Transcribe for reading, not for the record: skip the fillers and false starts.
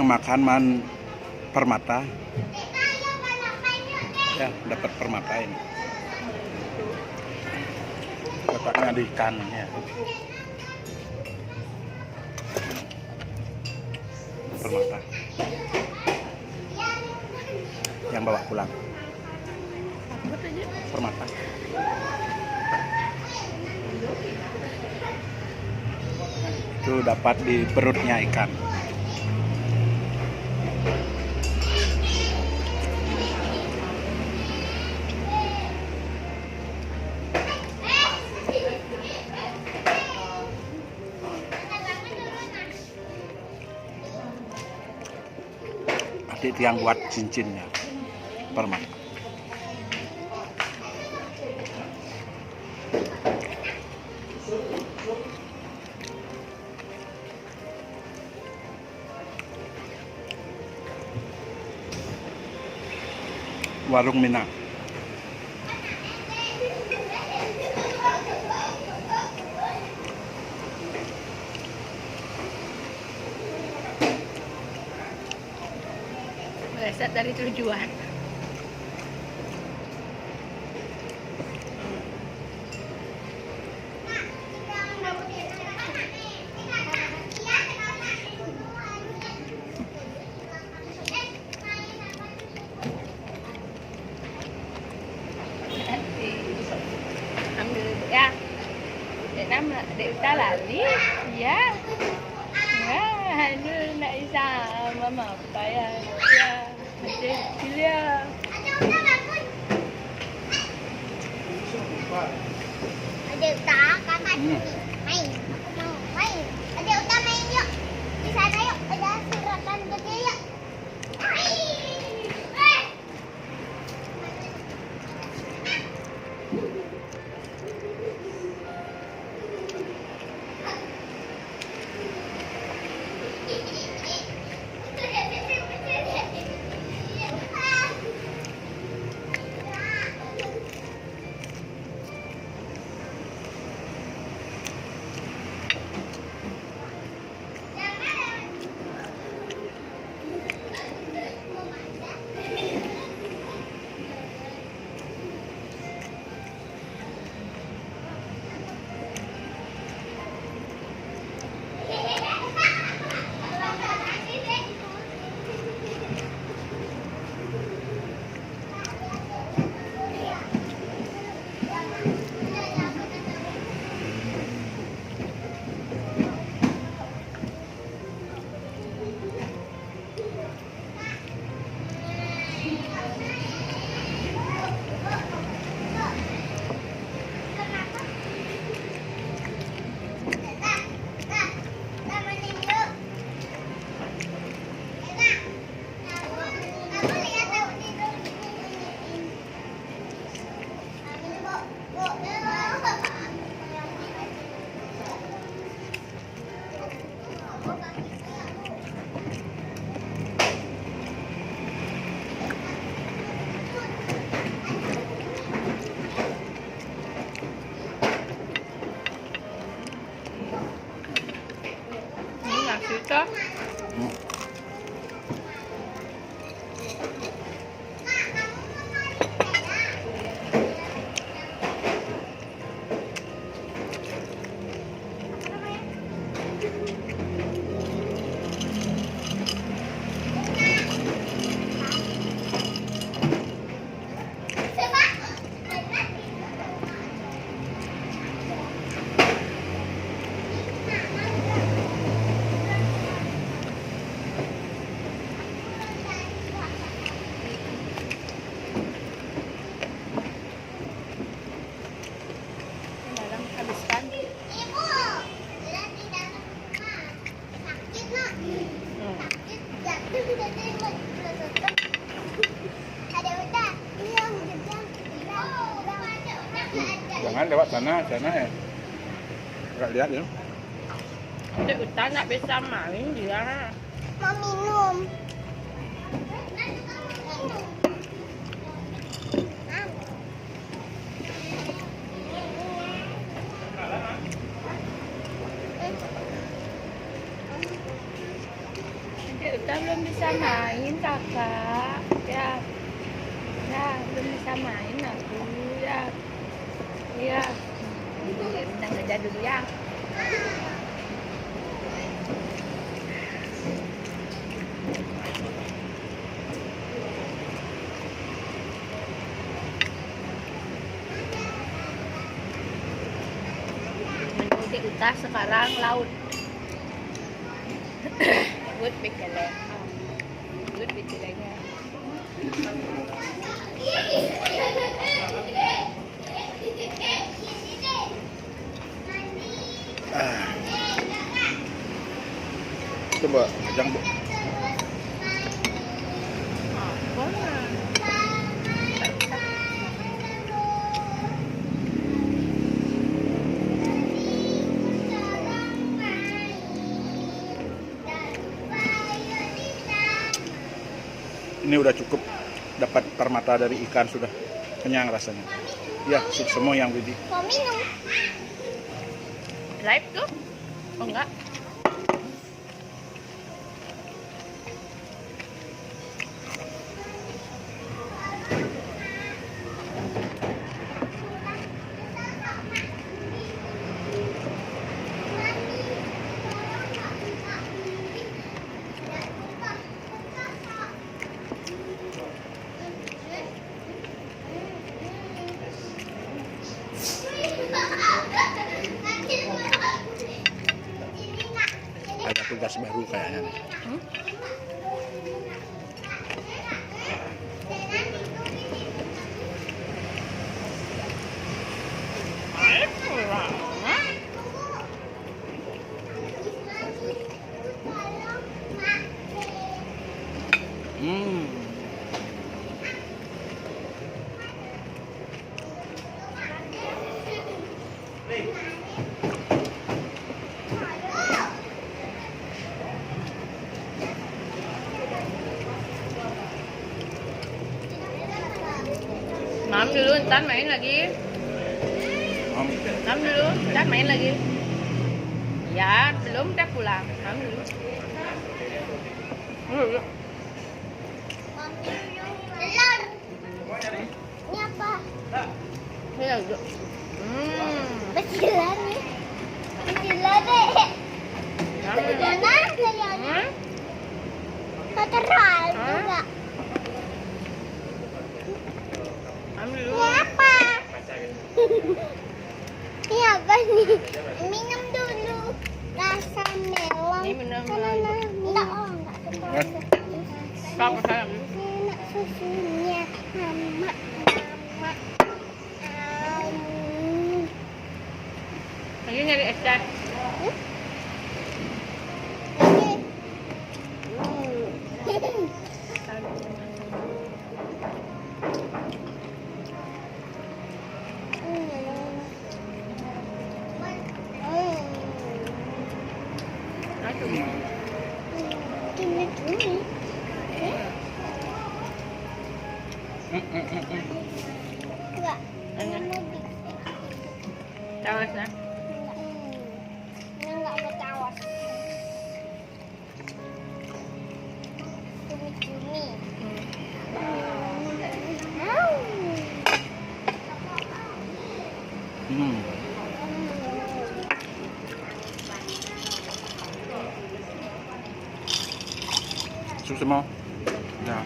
makan permata. Ya, dapat permata ini. Letaknya di ikan ya. Permata. Yang bawa pulang. Permata. Itu dapat di perutnya ikan. Adik yang buat cincinnya permata. Warung Minang. Berasal dari tujuan. Ambil ya. Dek nama dek Uta lali. Ya. Wah, ini nak isa mama apa ya? Ya. Masih dia. Ada Uta kakak main. Aku mau main. Ada Uta main yuk. Di sana yuk. Ada suratan gede yuk. Kita dalam habiskan. Ibu, lihat di dalam rumah. Sakit nak? Sakit jatuh sudah tembak. Ada Uta. Iya, bilang. Jangan lewat sana ya. Enggak lihat ya. Dek Uta nak bisa main dia. Mau minum. Dek Uta belum bisa main kakak. Ya. Ya, belum bisa main aku. Ya. Iya. Kita ngejar dulu ya. Menu di utara sekarang laut. Good bigele. Good bigelenya. Coba ajang Bu. Apa? Ini udah cukup dapat permata dari ikan, sudah kenyang rasanya. Ya, semua yang Widi. Mau minum. Live tuh? Oh enggak. Ada tugas baru kayaknya nih. Hmm. Mam dulu, ntar main lagi. Om. Mam dulu, ntar main lagi. Ya, belum udah pulang. Mam dulu. Telur. Ini apa? Ini dulu. Becilan nih. Becilan deh. Mana kayaknya? Kotoran juga. Mam dulu. Ini apa? Ini apa nih? Minum dulu. Rasa melon. Ini minum. Enggak, oh enggak. Stop, sayang. Enak susunya. Mama. Lagi nyari es teh. Enggak. Tawas na. Enggak mau tawas. Cumi-cumi. Susu semua. Ya.